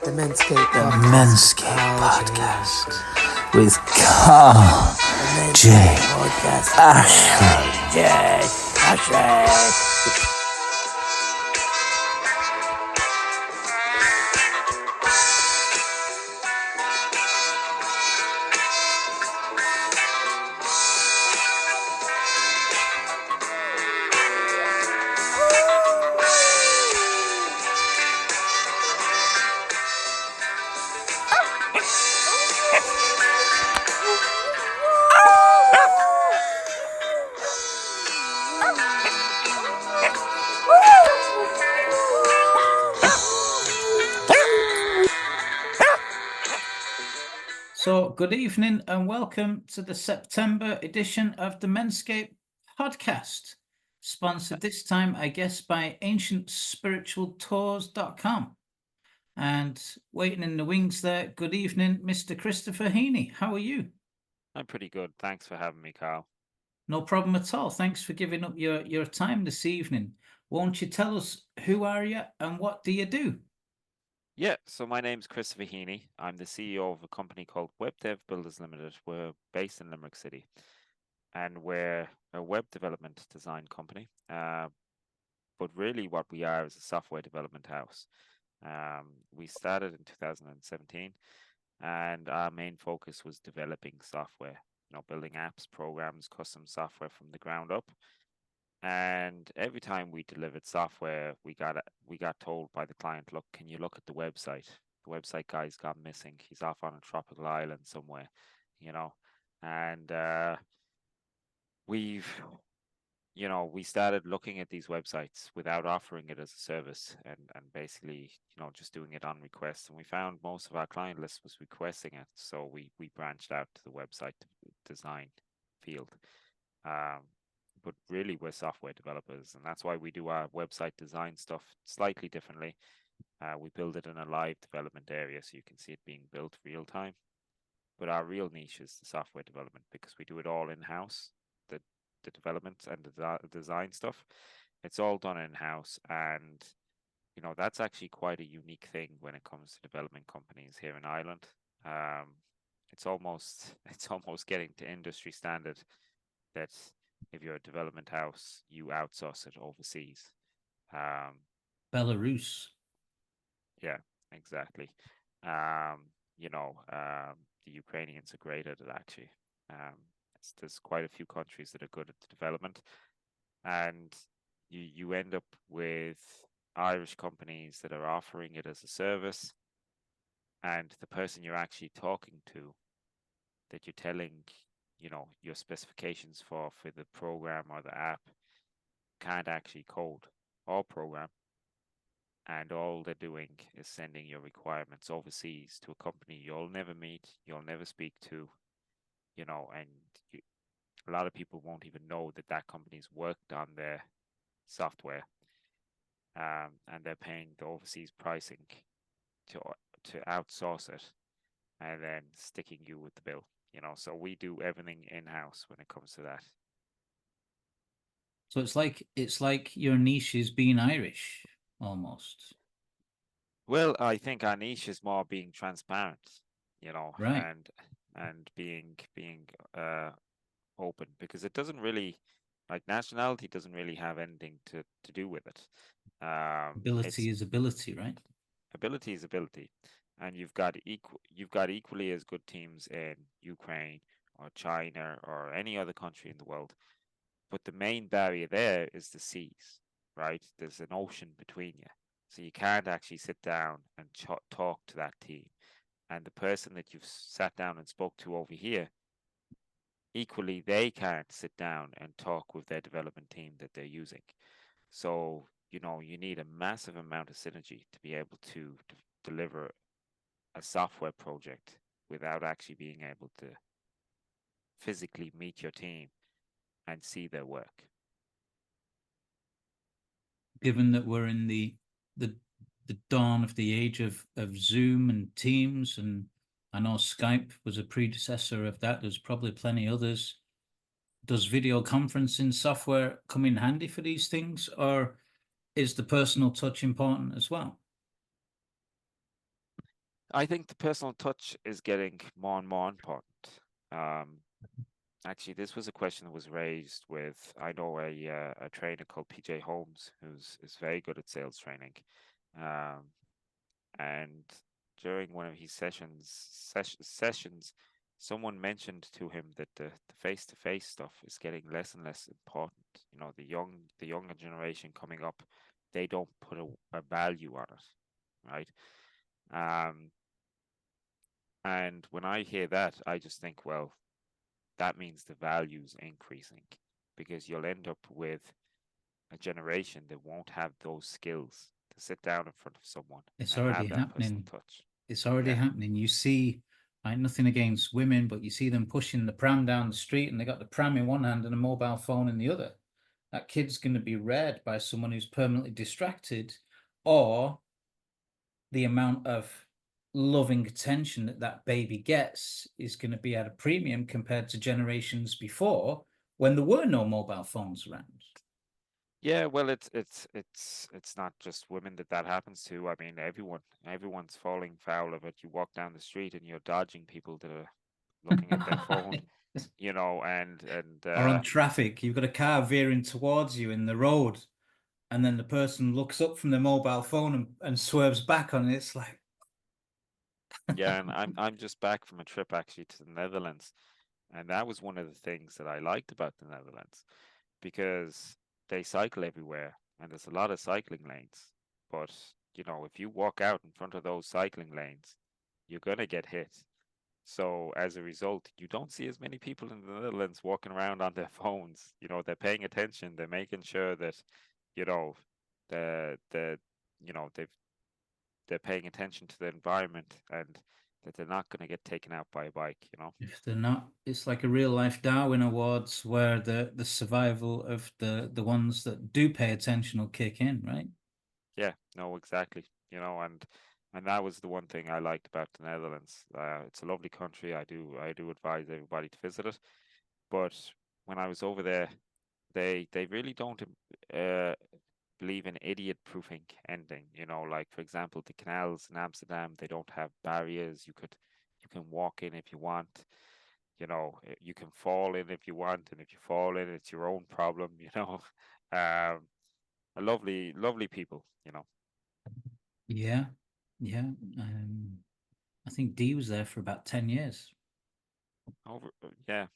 The Menscape The Podcast. Menscape Podcast with Carl.J. Ashley. So, good evening and welcome to the September edition of the Menscape Podcast, sponsored this time, I guess, by ancientspiritualtours.com. And waiting in the wings there, good evening, Mr. Christopher Heaney. How are you? I'm pretty good. Thanks for having me, Carl. No problem at all. Thanks for giving up your time this evening. Won't you tell us who are you and what do you do? Yeah, so my name's Christopher Heaney. I'm the CEO of a company called Web Dev Builders Limited. We're based in Limerick City, and we're a web development design company. But really what we are is a software development house. We started in 2017, and our main focus was developing software, building apps, programs, custom software from the ground up. And every time we delivered software, we got told by the client, look, can you look at the website? The website guy's gone missing. He's off on a tropical island somewhere, And we started looking at these websites without offering it as a service and basically, just doing it on request. And we found most of our client list was requesting it. So we branched out to the website design field. But really we're software developers, and that's why we do our website design stuff slightly differently. We build it in a live development area so you can see it being built real time. But our real niche is the software development because we do it all in-house, the development and the design stuff. It's all done in-house, and that's actually quite a unique thing when it comes to development companies here in Ireland. It's almost getting to industry standard that if you're a development house, you outsource it overseas. Belarus. Yeah, exactly. The Ukrainians are great at it, actually. There's quite a few countries that are good at the development, and you end up with Irish companies that are offering it as a service, and the person you're actually talking to, that you're telling your specifications for the program or the app, can't actually code or program, and all they're doing is sending your requirements overseas to a company you'll never meet, you'll never speak to, and a lot of people won't even know that company's worked on their software, and they're paying the overseas pricing to outsource it and then sticking you with the bill. So we do everything in-house when it comes to that. So it's like your niche is being Irish, almost. Well, I think our niche is more being transparent, Right. and being open, because it doesn't really, like, nationality doesn't really have anything to do with it. Ability is ability, right? Ability is ability. And you've got equally as good teams in Ukraine or China or any other country in the world. But the main barrier there is the seas, right? There's an ocean between you. So you can't actually sit down and talk to that team. And the person that you've sat down and spoke to over here, equally, they can't sit down and talk with their development team that they're using. So, you need a massive amount of synergy to be able to deliver a software project without actually being able to physically meet your team and see their work. Given that we're in the dawn of the age of Zoom and Teams, and I know Skype was a predecessor of that, there's probably plenty others. Does video conferencing software come in handy for these things, or is the personal touch important as well? I think the personal touch is getting more and more important. Um, Actually, this was a question that was raised with, I know a trainer called PJ Holmes, who's is very good at sales training. Um, and during one of his sessions, someone mentioned to him that the face-to-face stuff is getting less and less important. You know, the younger generation coming up, they don't put a value on it, right? Um, and when I hear that, I just think, well, that means the value's increasing because you'll end up with a generation that won't have those skills to sit down in front of someone It's and already have that personal happening. touch. It's already Yeah. happening. You see, like nothing against women, but you see them pushing the pram down the street and they got the pram in one hand and a mobile phone in the other. That kid's going to be reared by someone who's permanently distracted, or the amount of loving attention that that baby gets is going to be at a premium compared to generations before when there were no mobile phones around. Yeah, well, it's not just women that happens to. I mean, everyone's falling foul of it. You walk down the street and you're dodging people that are looking at their phone, you know, and Or on traffic, you've got a car veering towards you in the road, and then the person looks up from their mobile phone and swerves back on it. It's like, yeah, and I'm just back from a trip actually to the Netherlands, and that was one of the things that I liked about the Netherlands because they cycle everywhere and there's a lot of cycling lanes. But, you know, if you walk out in front of those cycling lanes, you're gonna get hit. So as a result, you don't see as many people in the Netherlands walking around on their phones. You know, they're paying attention, they're making sure that, you know, the you know, they're paying attention to the environment and that they're not going to get taken out by a bike, you know? if they're not, it's like a real life Darwin Awards where the survival of the ones that do pay attention will kick in, right? Yeah, no, exactly. You know, and that was the one thing I liked about the Netherlands. It's a lovely country. I do advise everybody to visit it. But when I was over there, they really don't uh believe in idiot proofing ending. You know, like for example, the canals in Amsterdam, they don't have barriers. You can walk in if you want. You know, you can fall in if you want, and if you fall in, it's your own problem. You know, a lovely people. You know. Yeah, yeah. I think Dee was there for about 10 years. Yeah,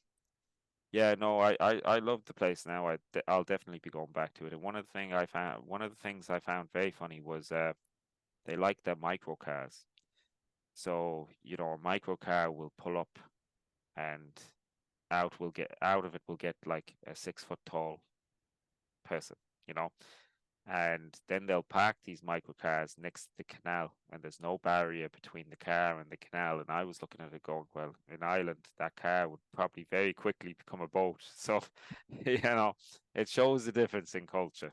yeah. No, I love the place now. I'll definitely be going back to it. And one of the things I found very funny was they like their micro cars. So, you know, a micro car will pull up and out of it will get like a 6 foot tall person, you know, and then they'll park these micro cars next to the canal and there's no barrier between the car and the canal. And I was looking at it going, well, in Ireland, that car would probably very quickly become a boat. So, you know, it shows the difference in culture.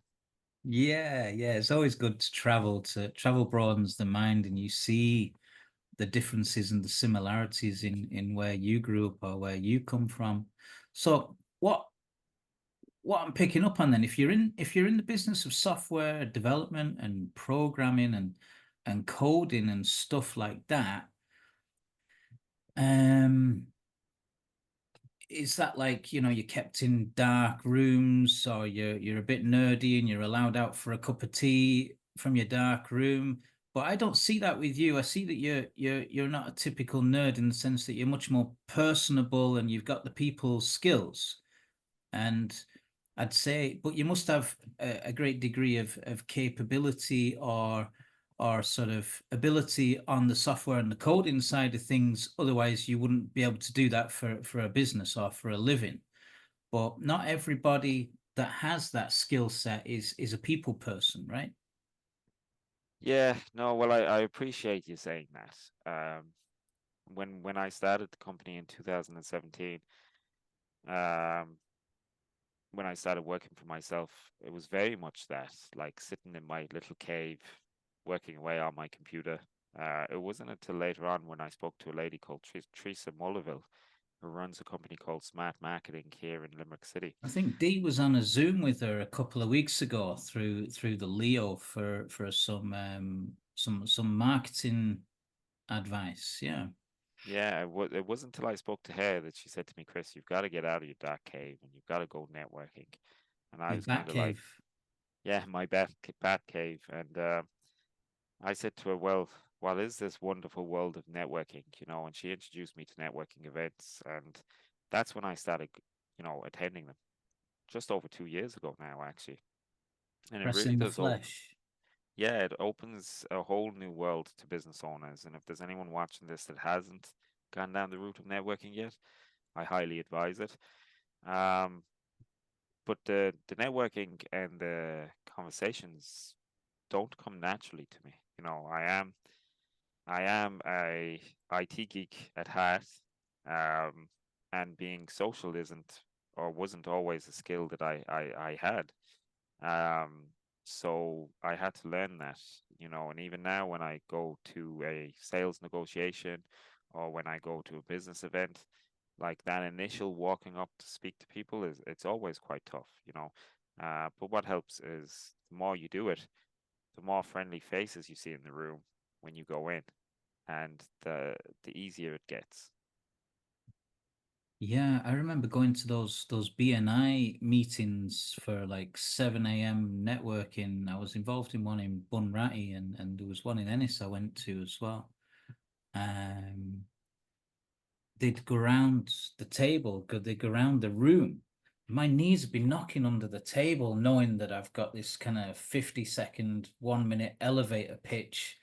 Yeah, yeah. It's always good to travel broadens the mind and you see the differences and the similarities in where you grew up or where you come from. So what I'm picking up on then, if you're in the business of software development and programming and coding and stuff like that, um, is that like, you're kept in dark rooms or you're a bit nerdy and you're allowed out for a cup of tea from your dark room? But I don't see that with you. I see that you're not a typical nerd in the sense that you're much more personable and you've got the people skills. And I'd say, but you must have a great degree of capability or sort of ability on the software and the coding side of things. Otherwise, you wouldn't be able to do that for a business or for a living. But not everybody that has that skill set is a people person, right? Yeah, no, well, I appreciate you saying that. When I started the company in 2017, um, when I started working for myself, it was very much that, like sitting in my little cave, working away on my computer. It wasn't until later on when I spoke to a lady called Teresa Mullerville, who runs a company called Smart Marketing here in Limerick City. I think Dee was on a Zoom with her a couple of weeks ago through the Leo for some marketing. advice. Yeah. Yeah, it wasn't until I spoke to her that she said to me, Chris, you've got to get out of your dark cave and you've got to go networking. And I Your was bat kind of like, cave. yeah, my bat cave. And I said to her, well, what is this wonderful world of networking? And she introduced me to networking events. And that's when I started, attending them just over 2 years ago now, actually. And it really Pressing the does open, flesh. yeah, it opens a whole new world to business owners. And if there's anyone watching this that hasn't gone down the route of networking yet, I highly advise it. Um, but the networking and the conversations don't come naturally to me. I am a IT geek at heart, um, and being social isn't or wasn't always a skill that I had. Um, so I had to learn that, and even now when I go to a sales negotiation or when I go to a business event, like that initial walking up to speak to people it's always quite tough. But what helps is the more you do it, the more friendly faces you see in the room when you go in, and the easier it gets. Yeah, I remember going to those BNI meetings for like 7 a.m. networking. I was involved in one in Bunratty and there was one in Ennis I went to as well. Um, they'd go around the table, they'd go around the room. My knees would be knocking under the table, knowing that I've got this kind of 50-second, 1 minute elevator pitch.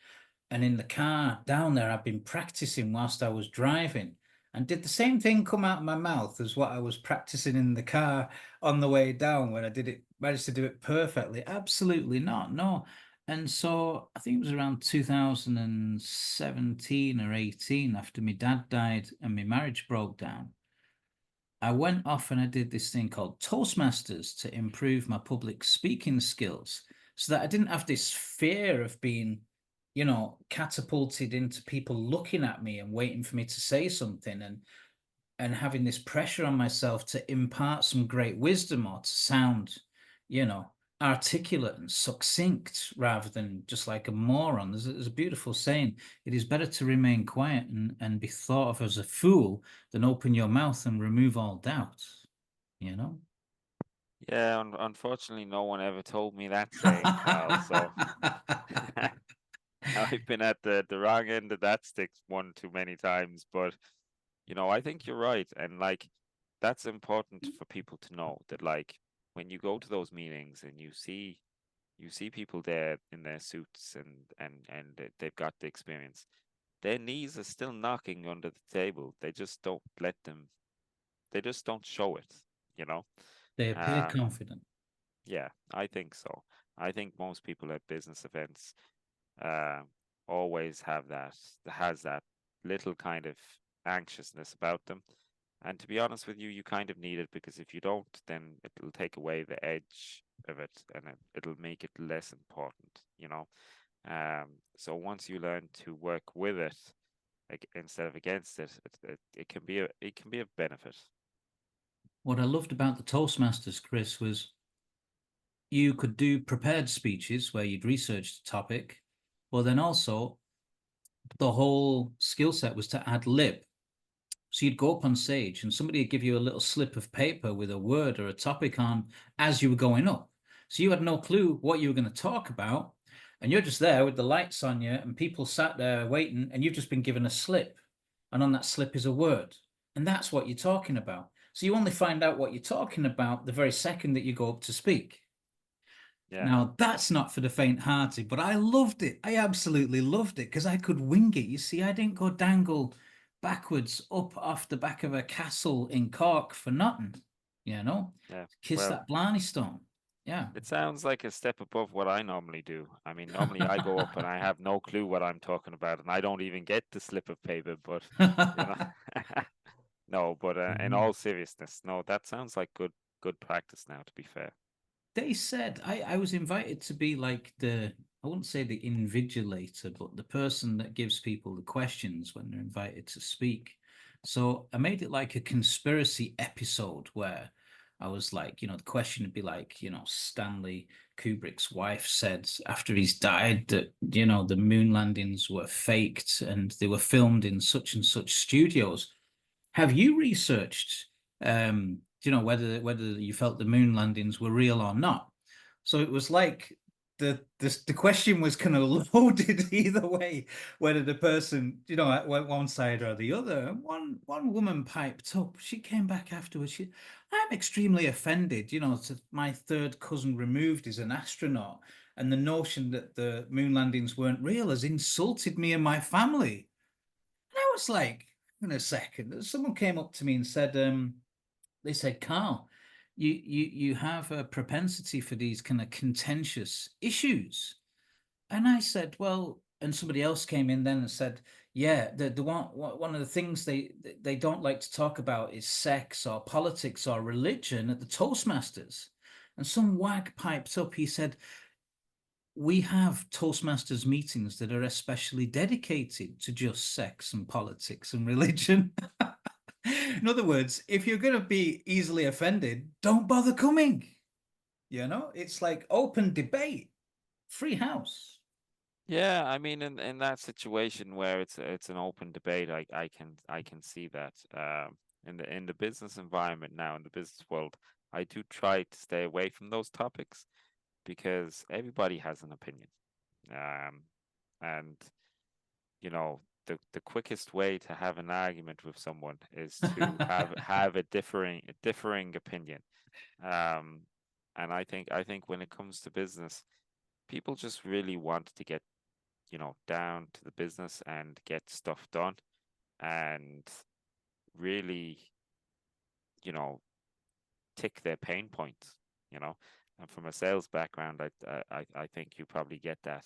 And in the car down there, I've been practicing whilst I was driving. And did the same thing come out of my mouth as what I was practicing in the car on the way down when I did it, managed to do it perfectly? Absolutely not. No. And so I think it was around 2017 or 18 after my dad died and my marriage broke down. I went off and I did this thing called Toastmasters to improve my public speaking skills so that I didn't have this fear of being, catapulted into people looking at me and waiting for me to say something and having this pressure on myself to impart some great wisdom or to sound, you know, articulate and succinct rather than just like a moron. There's a beautiful saying: it is better to remain quiet and be thought of as a fool than open your mouth and remove all doubt, you know? Yeah, unfortunately, no one ever told me that saying, Carl. So I've been at the wrong end of that stick one too many times. But I think you're right, and like that's important for people to know that like when you go to those meetings and you see people there in their suits and they've got the experience, their knees are still knocking under the table. They just don't let them. They just don't show it. You know. They appear Um, confident. yeah, I think so. I think most people at business events uh, always has that little kind of anxiousness about them. And to be honest with you, you kind of need it because if you don't, then it'll take away the edge of it and it'll make it less important. So once you learn to work with it like, instead of against it, it can be a benefit. What I loved about the Toastmasters, Chris, was you could do prepared speeches where you'd research the topic, but then also the whole skill set was to ad lib. So you'd go up on stage and somebody would give you a little slip of paper with a word or a topic on as you were going up. So you had no clue what you were going to talk about. And you're just there with the lights on you and people sat there waiting and you've just been given a slip. And on that slip is a word. And that's what you're talking about. So you only find out what you're talking about the very second that you go up to speak. Yeah. Now, that's not for the faint-hearted, but I loved it. I absolutely loved it because I could wing it. You see, I didn't go dangle backwards up off the back of a castle in Cork for nothing, you know? Yeah. Kiss Well, that Blarney Stone. Yeah. it sounds like a step above what I normally do. I mean, normally I go up and I have no clue what I'm talking about, and I don't even get the slip of paper. But you know, no. But in Mhm. all seriousness, no, that sounds like good practice. Now, to be fair. They said I was invited to be like I wouldn't say the invigilator, but the person that gives people the questions when they're invited to speak. So I made it like a conspiracy episode where I was like, the question would be like, Stanley Kubrick's wife said after he's died that, the moon landings were faked and they were filmed in such and such studios. Have you researched, whether you felt the moon landings were real or not? So it was like the question was kind of loaded either way, whether the person, went one side or the other. And one woman piped up. She came back afterwards. I'm extremely offended. My third cousin removed is an astronaut, and the notion that the moon landings weren't real has insulted me and my family. And I was like, in a second, someone came up to me and said, they said, Carl, you have a propensity for these kind of contentious issues. And I said, well, and somebody else came in then and said, yeah, the one of the things they don't like to talk about is sex or politics or religion at the Toastmasters. And some wag piped up. He said, we have Toastmasters meetings that are especially dedicated to just sex and politics and religion. In other words, if you're going to be easily offended, don't bother coming. It's like open debate, free house. Yeah, I mean, in that situation where it's an open debate, I can see that. In the business environment now, in the business world, I do try to stay away from those topics because everybody has an opinion. Um, and the quickest way to have an argument with someone is to have a differing opinion. Um, and I think when it comes to business, people just really want to get down to the business and get stuff done and really, you know, tick their pain points, you know. And from a sales background, I think you probably get that,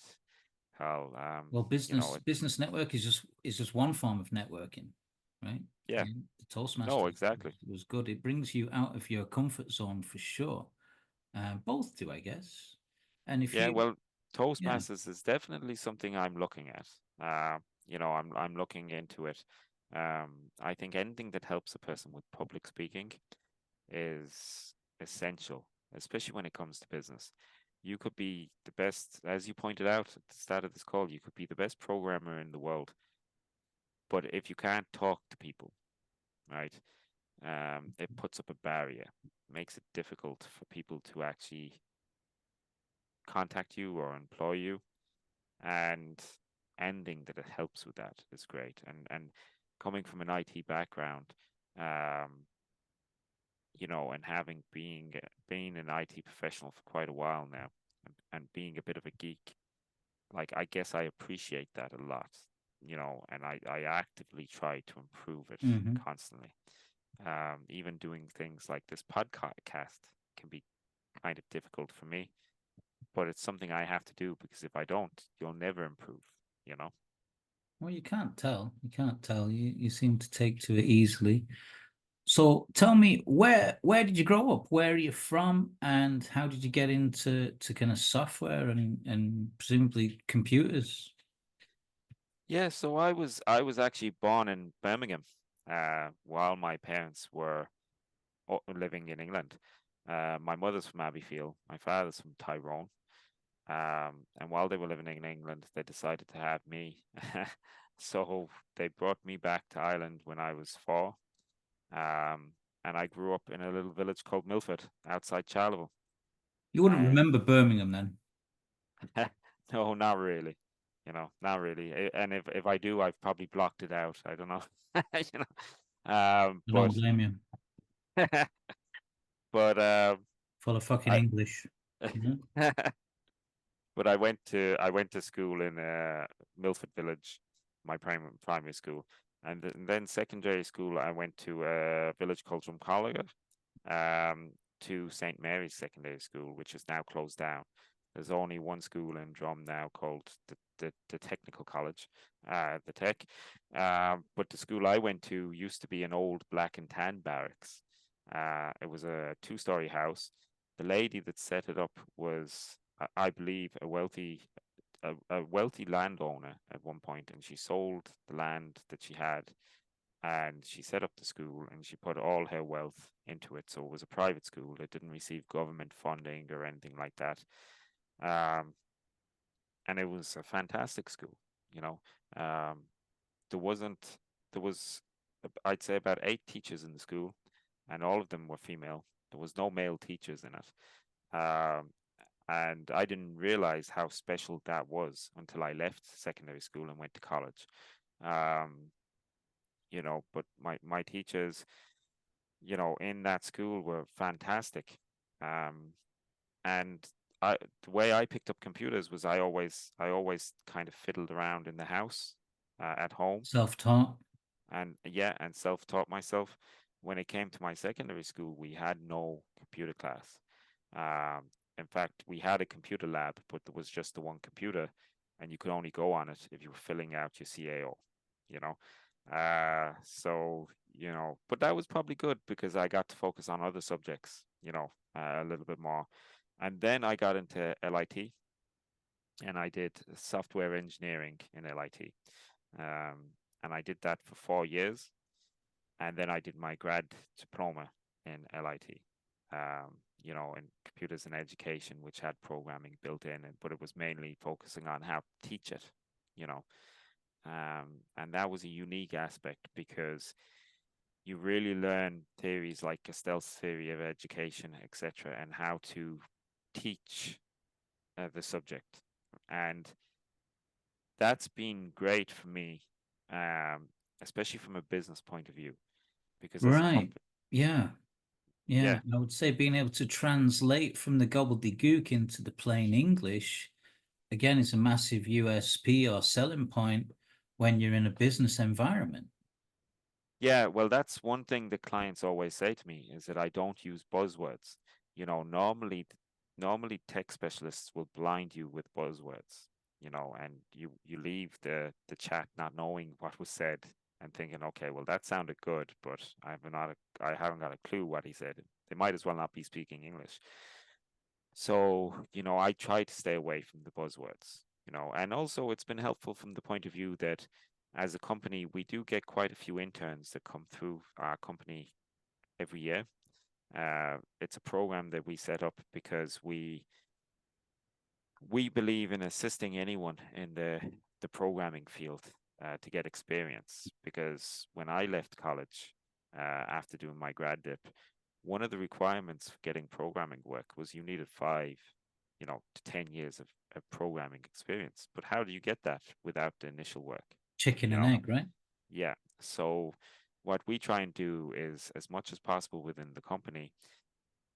Carl. Well, business network is just one form of networking, right? Yeah, The Toastmasters no, exactly. was good. It brings you out of your comfort zone for sure. Both do, I guess. And if Yeah, you, well, yeah. Toastmasters is definitely something I'm looking at. I'm looking into it. I think anything that helps a person with public speaking is essential, especially when it comes to business. You could be the best, as you pointed out at the start of this call, you could be the best programmer in the world. But if you can't talk to people, right, it puts up a barrier, makes it difficult for people to actually contact you or employ you. And anything that it helps with that is great. And coming from an IT background, um, and having being an IT professional for quite a while now, and being a bit of a geek, like I guess I appreciate that a lot, and I actively try to improve it Mhm. constantly. Even doing things like this podcast can be kind of difficult for me, but it's something I have to do because if I don't, you'll never improve, you know? Well, you can't tell. You can't tell. You seem to take to it easily. So tell me, where did you grow up? Where are you from, and how did you get into kind of software and presumably computers? Yeah, so I was actually born in Birmingham, while my parents were living in England. My mother's from Abbeyfield, my father's from Tyrone. And while they were living in England, they decided to have me. So they brought me back to Ireland when I was 4. Um, and I grew up in a little village called Milford outside Charleville. You wouldn't And remember Birmingham then. no, not really. Not really. And if I do, I've probably blocked it out. I don't know. You know. I don't But blame you. but Full of fucking I English. Mhm. but I went to school in Milford Village, my primary school, and then secondary school I went to a village called Drumcolliga, to St. Mary's Secondary School, which is now closed down. There's only one school in Drum now called the Technical College, the Tech. But the school I went to used to be an old black and tan barracks. It was a 2-story house. The lady that set it up was, I believe, a wealthy landowner at one point, and she sold the land that she had, and she set up the school, and she put all her wealth into it. So it was a private school. It didn't receive government funding or anything like that. Um, and it was a fantastic school. You know, um, there wasn't there was I'd say about 8 teachers in the school, and all of them were female. There was no male teachers in it. And I didn't realize how special that was until I left secondary school and went to college. Um, but my teachers, in that school were fantastic. Um, and the way I picked up computers was I always kind of fiddled around in the house, at home, Self-taught. and yeah, and self-taught myself. When it came to my secondary school, we had no computer class. Um, in fact, we had a computer lab, but there was just the one computer, and you could only go on it if you were filling out your CAO, you know. But that was probably good because I got to focus on other subjects, a little bit more. And then I got into LIT, and I did software engineering in LIT. And I did that for 4 years, and then I did my grad diploma in LIT, in computers and education, which had programming built in, but it was mainly focusing on how to teach it, you know. And that was a unique aspect because you really learn theories like Castell's theory of education, etc., and how to teach the subject. And that's been great for me, especially from a business point of view, because as a Right. company, Yeah. Yeah. yeah, I would say being able to translate from the gobbledygook into the plain English, again, is a massive USP or selling point when you're in a business environment. yeah, well, that's one thing the clients always say to me is that I don't use buzzwords. Normally tech specialists will blind you with buzzwords, and you leave the chat not knowing what was said and thinking, okay, well, that sounded good, but I haven't got a clue what he said. They might as well not be speaking English. So, I try to stay away from the buzzwords, and also it's been helpful from the point of view that as a company, we do get quite a few interns that come through our company every year. It's a program that we set up because we believe in assisting anyone in the programming field to get experience. Because when I left college, after doing my grad dip, one of the requirements for getting programming work was you needed 5 to 10 years of programming experience. But how do you get that without the initial work? Chicken You and know, egg, right? yeah. So what we try and do is, as much as possible within the company,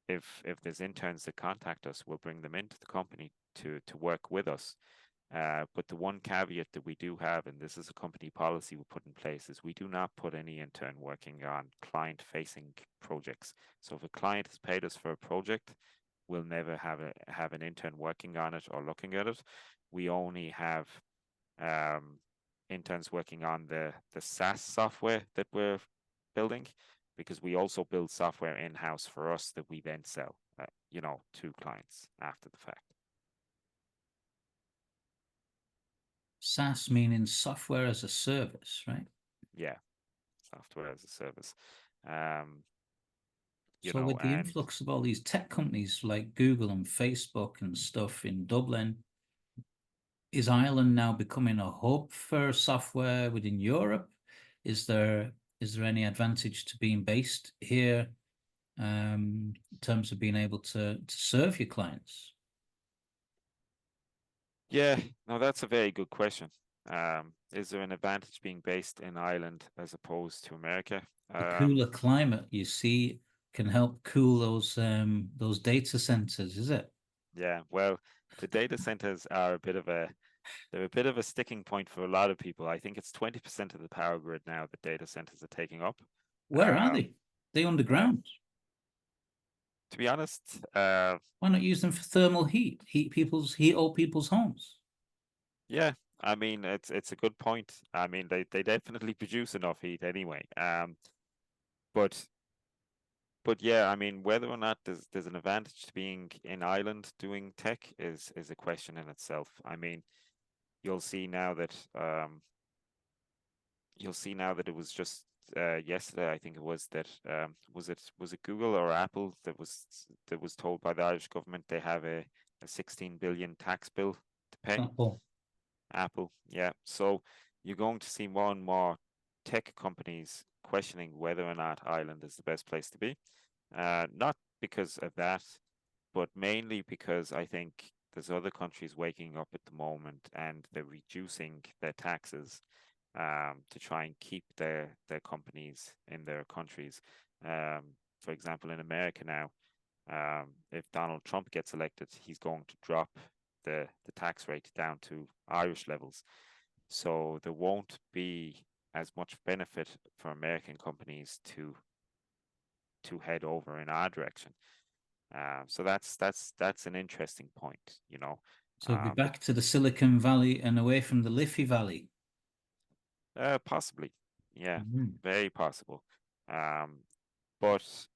if there's interns that contact us, we'll bring them into the company to work with us. But the one caveat that we do have, and this is a company policy we put in place, is we do not put any intern working on client-facing projects. So if a client has paid us for a project, we'll never have an intern working on it or looking at it. We only have um, interns working on the SaaS software that we're building, because we also build software in-house for us that we then sell, to clients after the fact. SaaS meaning software as a service, right? Yeah, software as a service. Um, So with the and influx of all these tech companies like Google and Facebook and stuff in Dublin, is Ireland now becoming a hub for software within Europe? Is there any advantage to being based here, in terms of being able to serve your clients? yeah, no, that's a very good question. Is there an advantage being based in Ireland as opposed to America? The cooler climate you see can help cool those data centers, is it? Yeah, well, the data centers are they're a bit of a sticking point for a lot of people. I think it's 20% of the power grid now that data centers are taking up. Where are Um, they? They uh, underground. to be honest, Why not use them for thermal heat? Heat old people's homes. yeah, I mean it's a good point. I mean they definitely produce enough heat anyway. But yeah, I mean whether or not there's an advantage to being in Ireland doing tech is a question in itself. I mean, you'll see now that it was just yesterday, I think it was, that was it Google or Apple that was told by the Irish government they have a a 16 billion tax bill to pay. Apple. Apple, yeah. So you're going to see more and more tech companies questioning whether or not Ireland is the best place to be. Not because of that, but mainly because I think there's other countries waking up at the moment and they're reducing their taxes to try and keep their companies in their countries. For example, in America now, if Donald Trump gets elected, he's going to drop the tax rate down to Irish levels. So there won't be as much benefit for American companies to head over in our direction. So that's an interesting point, you know. So be But back to the Silicon Valley and away from the Liffey Valley. possibly, yeah, Mhm. very possible. But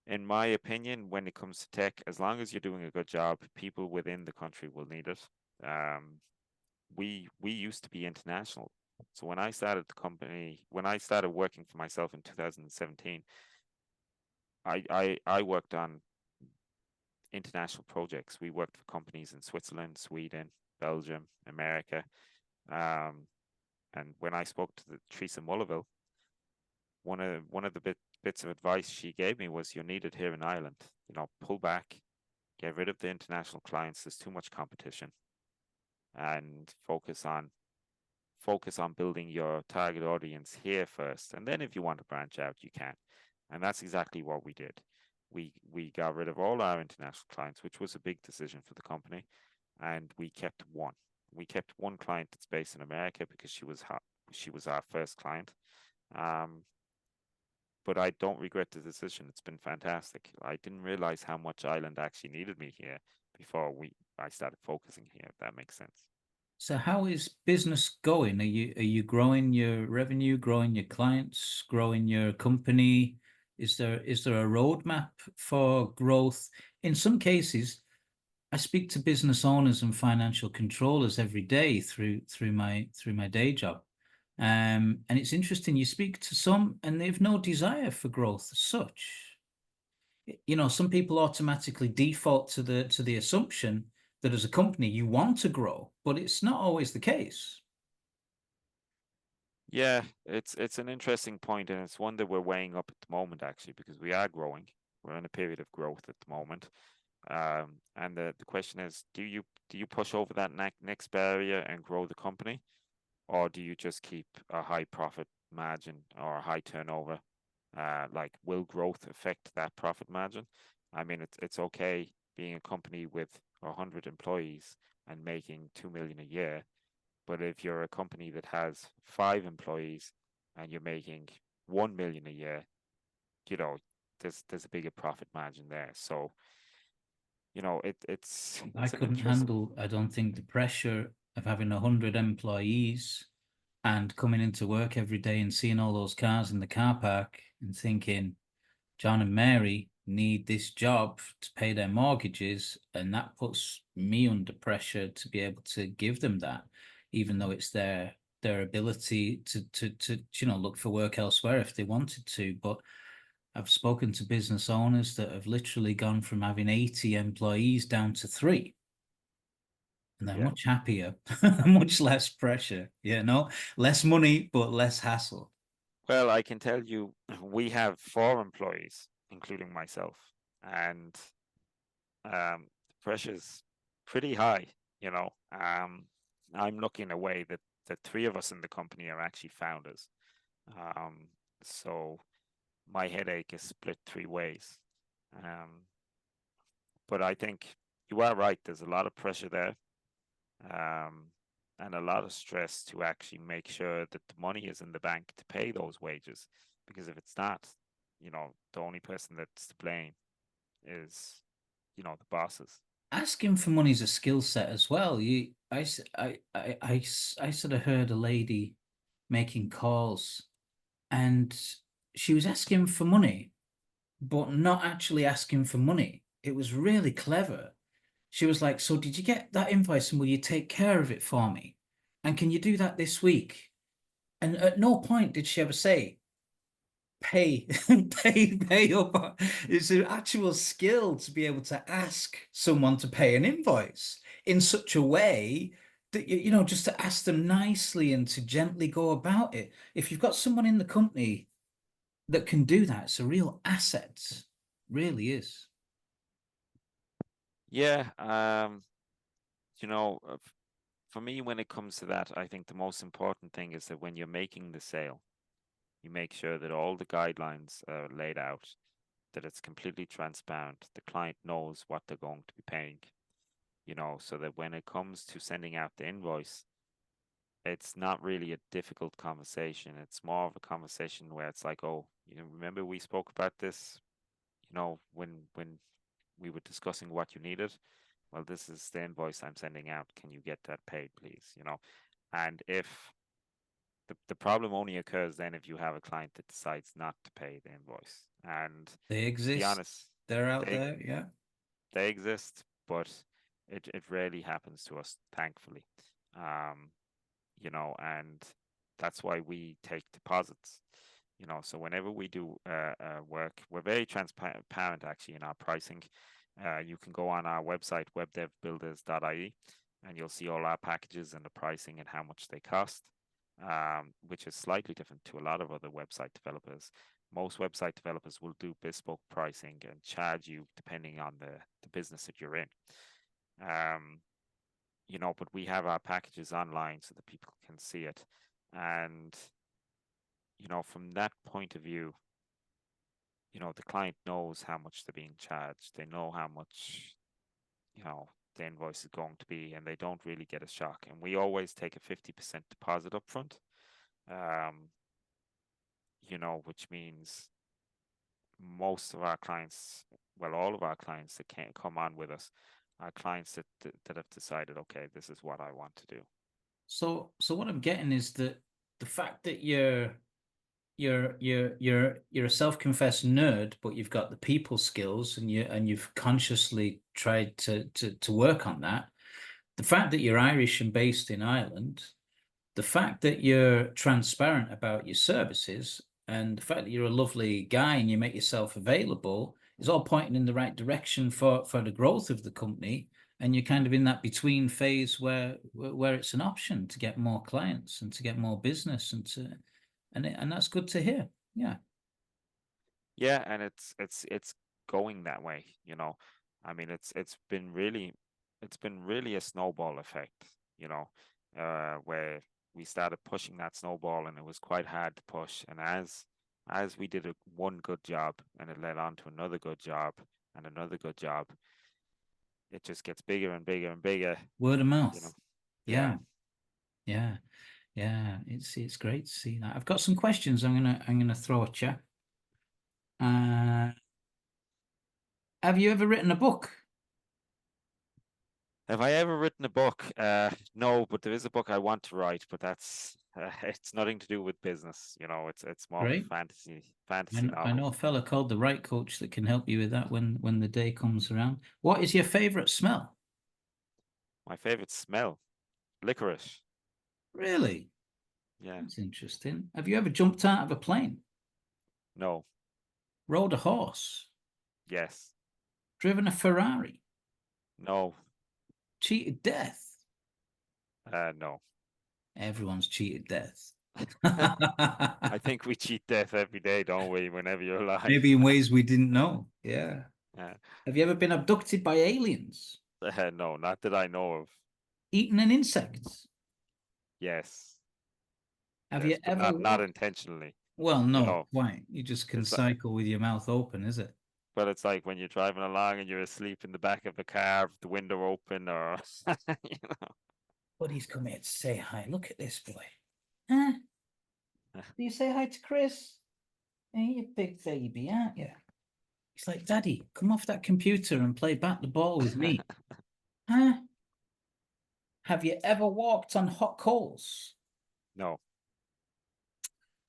in my opinion, when it comes to tech, as long as you're doing a good job, people within the country will need it. Um, we used to be international. So when I started the company, when I started working for myself in 2017, I worked on international projects. We worked for companies in Switzerland, Sweden, Belgium, America. Um, and when I spoke to Teresa Mullerville, one of the bits of advice she gave me was, "You're needed here in Ireland. You know, pull back, get rid of the international clients. There's too much competition, and focus on building your target audience here first. And then if you want to branch out, you can." And that's exactly what we did. We got rid of all our international clients, which was a big decision for the company, and we kept one. We kept one client that's based in America because she was our first client. Um, but I don't regret the decision. It's been fantastic. I didn't realize how much Ireland actually needed me here before I started focusing here, if that makes sense. So how is business going? Are you growing your revenue, growing your clients, growing your company? Is there a roadmap for growth? In some cases, I speak to business owners and financial controllers every day through my day job. And it's interesting, you speak to some and they've no desire for growth as such. Some people automatically default to the assumption that as a company you want to grow, but it's not always the case. Yeah, it's an interesting point, and it's one that we're weighing up at the moment actually, because we are growing. We're in a period of growth at the moment. And the question is, do you push over that next barrier and grow the company, or do you just keep a high profit margin or a high turnover? Like, will growth affect that profit margin? I mean, it's okay being a company with 100 employees and making 2 million a year, but if you're a company that has 5 employees and you're making 1 million a year, you know, there's a bigger profit margin there. So, I it's an couldn't interesting. handle, I don't think, the pressure of having 100 employees and coming into work every day and seeing all those cars in the car park and thinking, John and Mary need this job to pay their mortgages, and that puts me under pressure to be able to give them that, even though it's their ability to look for work elsewhere if they wanted to. But I've spoken to business owners that have literally gone from having 80 employees down to 3, and they're Yeah. much happier, much less pressure, less money, but less hassle. Well, I can tell you, we have 4 employees, including myself, and the pressure's pretty high. You know, I'm looking away that the 3 of us in the company are actually founders. Um, so my headache is split 3 ways. Um, but I think you are right. There's a lot of pressure there, um, and a lot of stress to actually make sure that the money is in the bank to pay those wages. Because if it's not, the only person that's to blame is, the bosses. Asking for money is a skill set as well. I sort of heard a lady making calls, and she was asking for money, but not actually asking for money. It was really clever. She was like, "So did you get that invoice and will you take care of it for me? And can you do that this week?" And at no point did she ever say, pay pay up. It's an actual skill to be able to ask someone to pay an invoice in such a way that you know, just to ask them nicely and to gently go about it. If you've got someone in the company that can do that, it's a real asset. Really is. Yeah, you know, for me, when it comes to that, I think the most important thing is that when you're making the sale, you make sure that all the guidelines are laid out, that it's completely transparent. The client knows what they're going to be paying, you know, so that when it comes to sending out the invoice, it's not really a difficult conversation. It's more of a conversation where it's like, oh, you know, remember we spoke about this, you know, when we were discussing what you needed. Well, this is the invoice I'm sending out. Can you get that paid, please? You know, and if the problem only occurs then if you have a client that decides not to pay the invoice. And They to be exist. honest, They're out they there. Yeah. they exist, but it rarely happens to us, thankfully. Um, you know, and that's why we take deposits. You know, so whenever we do work, we're very transparent actually in our pricing. You can go on our website, webdevbuilders.ie, and you'll see all our packages and the pricing and how much they cost, which is slightly different to a lot of other website developers. Most website developers will do bespoke pricing and charge you depending on the business that you're in. Um, you know, but we have our packages online so that people can see it. And, you know, from that point of view, you know, the client knows how much they're being charged. They know how much, you know, the invoice is going to be, and they don't really get a shock. And we always take a 50% deposit up front, um, you know, which means most of our clients, well, all of our clients that can't come on with us are clients that have decided, okay, this is what I want to do. So what I'm getting is that the fact that you're a self-confessed nerd, but you've got the people skills and you've consciously tried to work on that. The fact that you're Irish and based in Ireland, the fact that you're transparent about your services, and the fact that you're a lovely guy and you make yourself available is all pointing in the right direction for the growth of the company. And you're kind of in that between phase where it's an option to get more clients and to get more business and that's good to hear. Yeah. Yeah, and it's going that way, you know. I mean, it's been really a snowball effect, you know, where we started pushing that snowball and it was quite hard to push. And as we did one good job and it led on to another good job and another good job, it just gets bigger and bigger and bigger, Word of you know. mouth. Yeah. Yeah. Yeah. Yeah. It's great to see that. I've got some questions I'm gonna throw at you. Uh, have you ever written a book? Have I ever written a book? No, but there is a book I want to write, but that's it's nothing to do with business. You know, it's more of a Great. fantasy I novel. know a fella called the Right Coach that can help you with that when the day comes around. What is your favorite smell? My favorite smell, licorice. Really? Yeah, That's interesting. Have you ever jumped out of a plane? no, Rode a horse? yes, Driven a Ferrari? no, Cheated death? no. Everyone's cheated death. I think we cheat death every day, don't we? Whenever you're alive. Maybe in ways we didn't know. Yeah. Uh, Have you ever been abducted by aliens? no, not that I know of. Eaten an insect? Yes, Have you yes, but ever not walked? intentionally. Well, You no, know, quite. You just can it's like, cycle with your mouth open, is it? but it's like when you're driving along and you're asleep in the back of a car, with the window open, or you But he's come here to say hi. Look at this boy. Huh? know. Do you say hi to Chris? Hey, you big baby, aren't you? He's like, Daddy, come off that computer and play bat the ball with me. Huh? Have you ever walked on hot coals? No.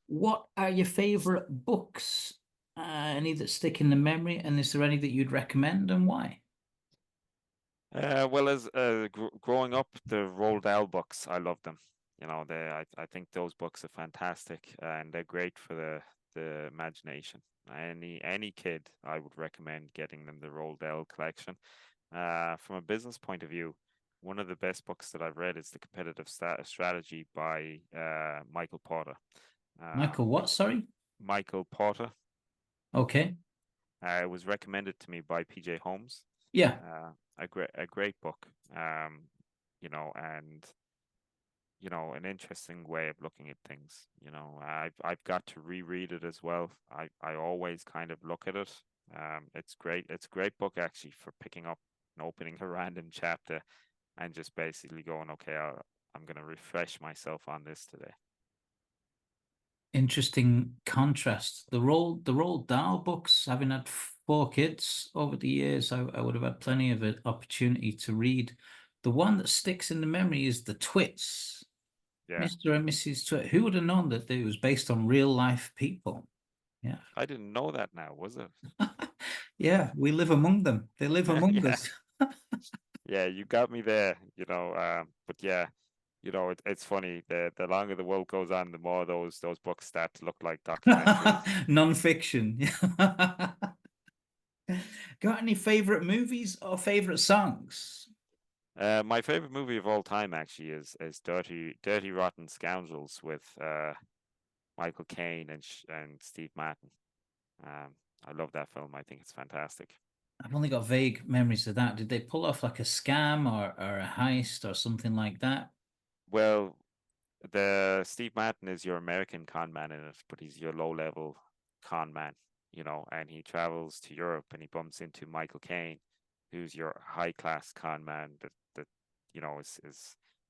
What are your favorite books? Any that stick in the memory? And is there any that you'd recommend and why? Well, as growing up, the Roald Dahl books, I love them. You know, I think those books are fantastic and they're great for the the imagination. Any kid, I would recommend getting them the Roald Dahl collection. From a business point of view, one of the best books that I've read is The Competitive Strategy by Michael Porter. Michael, what? Sorry. Michael Porter. Okay. It was recommended to me by PJ Holmes. Yeah. A great book. And an interesting way of looking at things. I've got to reread it as well. I always kind of look at it. It's great. It's a great book actually for picking up and opening a random chapter and just basically going, okay, I'm going to refresh myself on this today. Interesting contrast. The Roald Dahl books, having had 4 kids over the years, I would have had plenty of an opportunity to read. The one that sticks in the memory is the Twits. Yeah. Mr. and Mrs. Twit. Who would have known that it was based on real life people? Yeah. I didn't know that now, was it? Yeah, we live among them. They live among Yeah. us. Yeah, you got me there, but yeah, it's funny. The longer the world goes on, the more those books start to look like documentaries. Non-fiction. Got any favorite movies or favorite songs? My favorite movie of all time actually is Dirty Rotten Scoundrels with Michael Caine and Steve Martin. I love that film. I think it's fantastic. I've only got vague memories of that. Did they pull off like a scam or a heist or something like that? Well, the Steve Martin is your American con man in it, but he's your low level con man, and he travels to Europe and he bumps into Michael Caine, who's your high class con man that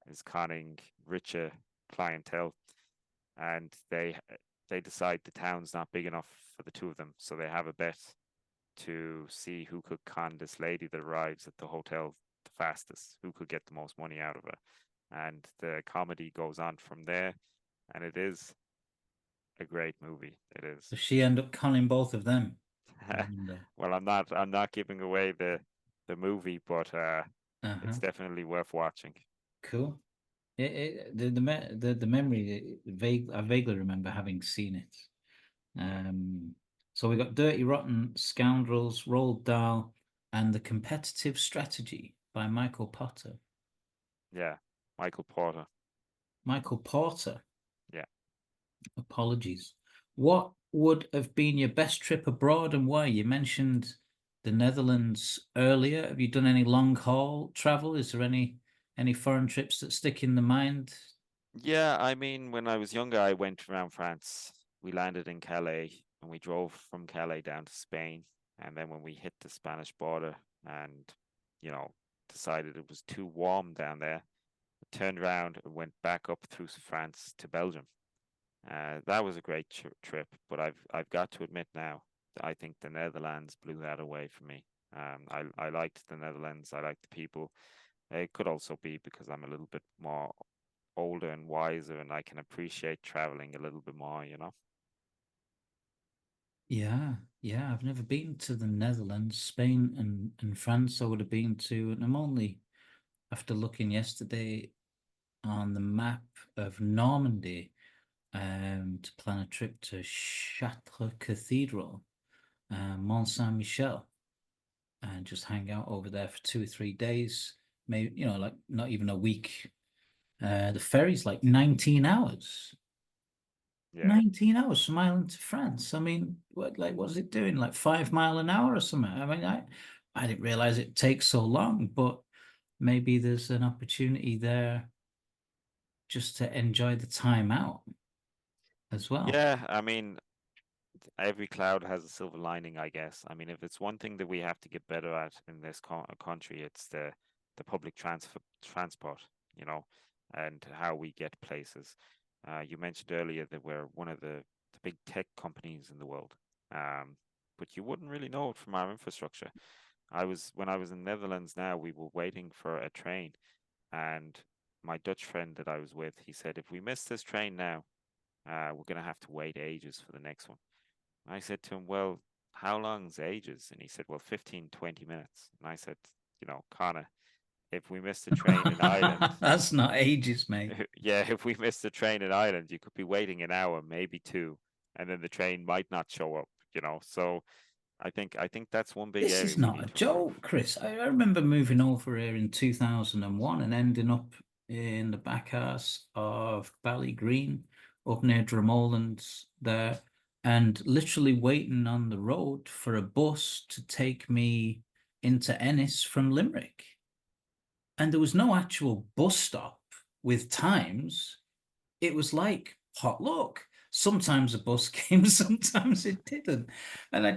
is conning richer clientele, and they decide the town's not big enough for the two of them, so they have a bet to see who could con this lady that arrives at the hotel the fastest, who could get the most money out of her. And the comedy goes on from there, and it is a great movie. It is. Does she end up conning both of them? Well, I'm not giving away the movie, but it's definitely worth watching. Cool. The memory I vaguely remember having seen it. So we got Dirty Rotten Scoundrels, Roald Dahl, and The Competitive Strategy by Michael Potter. Yeah, Michael Porter. Michael Porter. Yeah. Apologies. What would have been your best trip abroad and why? You mentioned the Netherlands earlier. Have you done any long haul travel? Is there any foreign trips that stick in the mind? Yeah, I mean, when I was younger, I went around France. We landed in Calais and we drove from Calais down to Spain. And then when we hit the Spanish border and, decided it was too warm down there, we turned around and went back up through France to Belgium. That was a great trip, but I've got to admit now, I think the Netherlands blew that away for me. I liked the Netherlands. I liked the people. It could also be because I'm a little bit more older and wiser, and I can appreciate traveling a little bit more. Yeah, I've never been to the Netherlands. Spain and France I would have been to, and I'm only after looking yesterday on the map of Normandy to plan a trip to Chartres Cathedral, Mont Saint Michel, and just hang out over there for 2 or 3 days. Maybe like not even a week. The ferry's like 19 hours. Yeah. 19 hours from Ireland to France. I mean, what's it doing? Like 5 mile an hour or something? I mean, I didn't realize it takes so long, but maybe there's an opportunity there just to enjoy the time out as well. Yeah, I mean, every cloud has a silver lining, I guess. I mean, if it's one thing that we have to get better at in this country, it's the public transport, and how we get places. You mentioned earlier that we're one of the big tech companies in the world, but you wouldn't really know it from our infrastructure. When I was in Netherlands now, we were waiting for a train, and my Dutch friend that I was with, he said, if we miss this train now, we're going to have to wait ages for the next one. I said to him, well, how long's ages? And he said, well, 15, 20 minutes. And I said, Connor, if we missed the train in Ireland, That's not ages, mate. yeah, if we missed the train in Ireland, you could be waiting an hour, maybe two. and then the train might not show up, So I think that's one big This area is we not need a to improve. joke, Chris. I remember moving over here in 2001 and ending up in the back house of Ballygreen up near Dromoland there, and literally waiting on the road for a bus to take me into Ennis from Limerick. And there was no actual bus stop with times. It was like potluck. Sometimes a bus came, sometimes it didn't. And I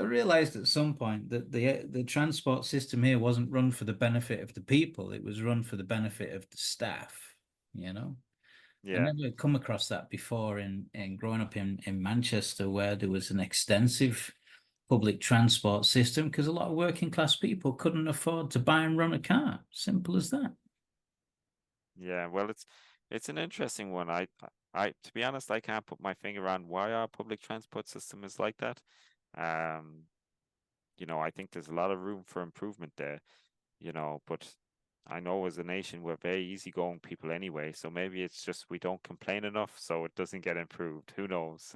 realized at some point that the transport system here wasn't run for the benefit of the people, it was run for the benefit of the staff, you know? I Yeah. never come across that before in growing up in Manchester, where there was an extensive public transport system because a lot of working class people couldn't afford to buy and run a car. Simple as that. Yeah, well, it's an interesting one. To be honest, I can't put my finger on why our public transport system is like that. Um, I think there's a lot of room for improvement there, but I know as a nation we're very easygoing people anyway, so maybe it's just we don't complain enough, so it doesn't get improved. Who knows?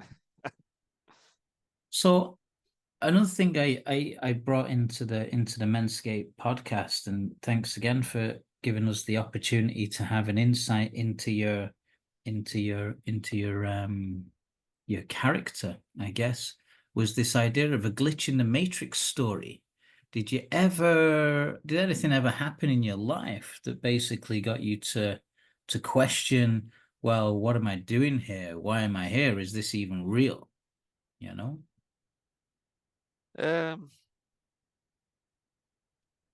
So another thing I brought into the Menscape podcast, and thanks again for giving us the opportunity to have an insight into your character, I guess, was this idea of a glitch in the matrix story. Did anything ever happen in your life that basically got you to question, well, what am I doing here? Why am I here? Is this even real? You know? Um,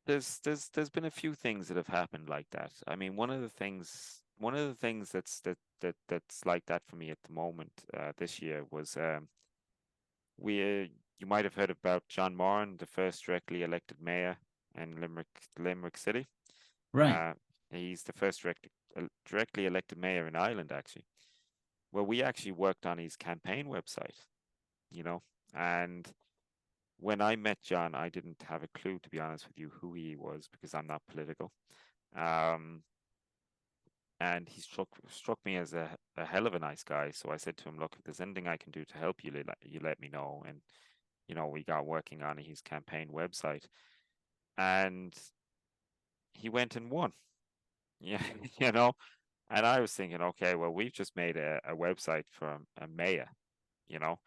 there's been a few things that have happened like that. I mean, one of the things that's like that for me at the moment, this year was we you might have heard about John Moran, the first directly elected mayor in Limerick City. Right. Uh, he's the first directly elected mayor in Ireland, actually. Well, we actually worked on his campaign website, you know, and when I met John, I didn't have a clue, to be honest with you, who he was because I'm not political. Um, and he struck me as a hell of a nice guy. So I said to him, "Look, if there's anything I can do to help you, you let me know." And we got working on his campaign website, and he went and won. Yeah, you know. And I was thinking, okay, well, we've just made a website for a mayor, you know.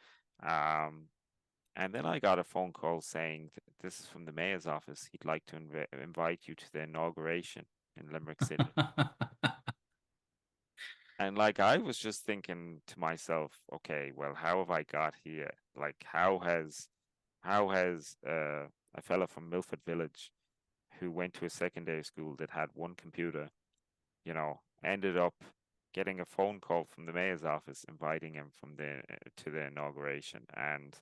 Um, And then I got a phone call saying this is from the mayor's office. He'd like to invite you to the inauguration in Limerick City. And like I was just thinking to myself, okay, well, how have I got here? Like how has a fella from Milford Village who went to a secondary school that had one computer, ended up getting a phone call from the mayor's office inviting him to the inauguration. And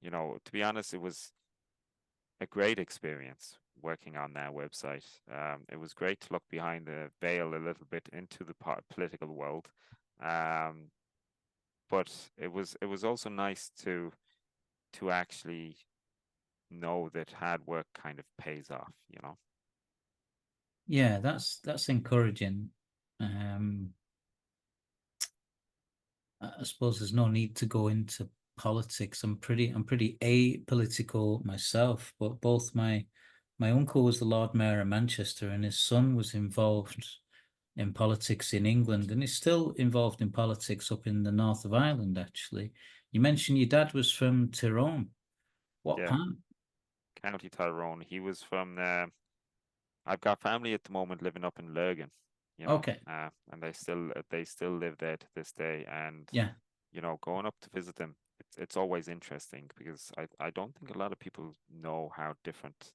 to be honest, it was a great experience working on that website. It was great to look behind the veil a little bit into the political world, um, but it was also nice to actually know that hard work kind of pays off. Yeah, that's encouraging. Um, I suppose there's no need to go into politics. I'm pretty apolitical myself, but both my uncle was the Lord Mayor of Manchester, and his son was involved in politics in England, and he's still involved in politics up in the north of Ireland, actually. You mentioned your dad was from Tyrone. What Yeah, part? County Tyrone. He was from the. I've got family at the moment living up in Lurgan, Okay. and they still live there to this day. And Yeah. going up to visit them, it's always interesting because I don't think a lot of people know how different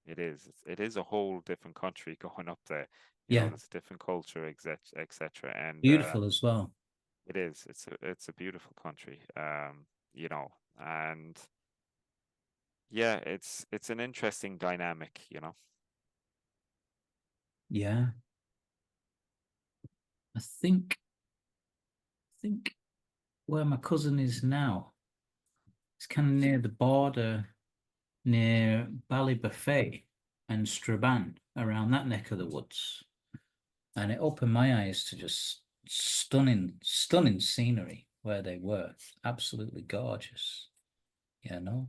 it is. It is a whole different country going up there. Yeah. There's a different culture, etc. And Beautiful as well. it is. It's a beautiful country. And yeah, it's an interesting dynamic. Yeah. I think where my cousin is now, it's kind of near the border, near Ballybuffet and Strabane, around that neck of the woods. And it opened my eyes to just stunning, stunning scenery. where they were. Absolutely gorgeous. You know.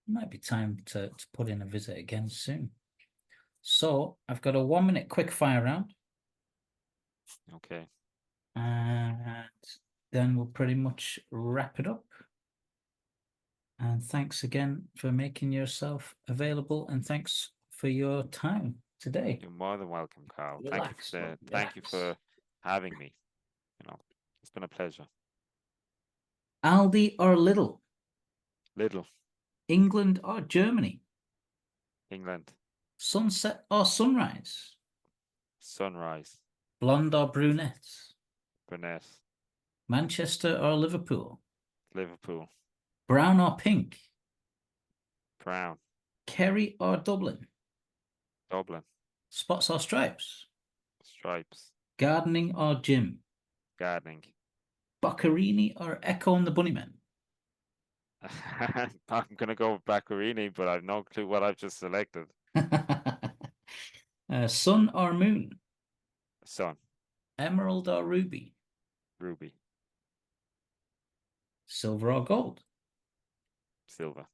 Might be time to put in a visit again soon. So I've got a 1 minute quick fire round. Okay. And then we'll pretty much wrap it up. And thanks again for making yourself available, and thanks for your time today. You're more than welcome, Carl. Relax, bud, Thank you relax. for having me. It's been a pleasure. Aldi or Lidl? Lidl, England or Germany? England, Sunset or sunrise? sunrise, Blonde or brunette? brunette, Manchester or Liverpool? Liverpool, Brown or pink? brown, Kerry or Dublin? Dublin, Spots or stripes? stripes, Gardening or gym? gardening. Boccherini or Echo and the Bunnymen? I'm gonna go with Baccarini, but I've no clue what I've just selected. Sun or moon? Sun, Emerald or ruby? ruby, Silver or gold? silver,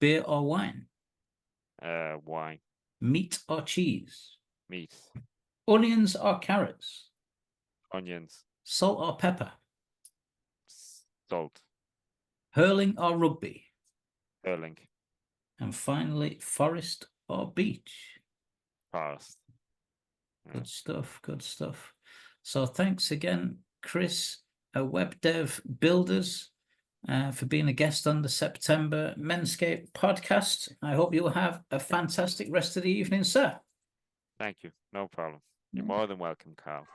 Beer or wine? wine, Meat or cheese? meat, Onions or carrots? onions, Salt or pepper? salt, Hurling or rugby? hurling, And finally, forest or beach? forest. Good stuff, good stuff. So thanks again, Chris, Web Dev Builders, for being a guest on the September Menscape podcast. I hope you'll have a fantastic rest of the evening, sir. Thank you. No problem. You're more than welcome, Carl.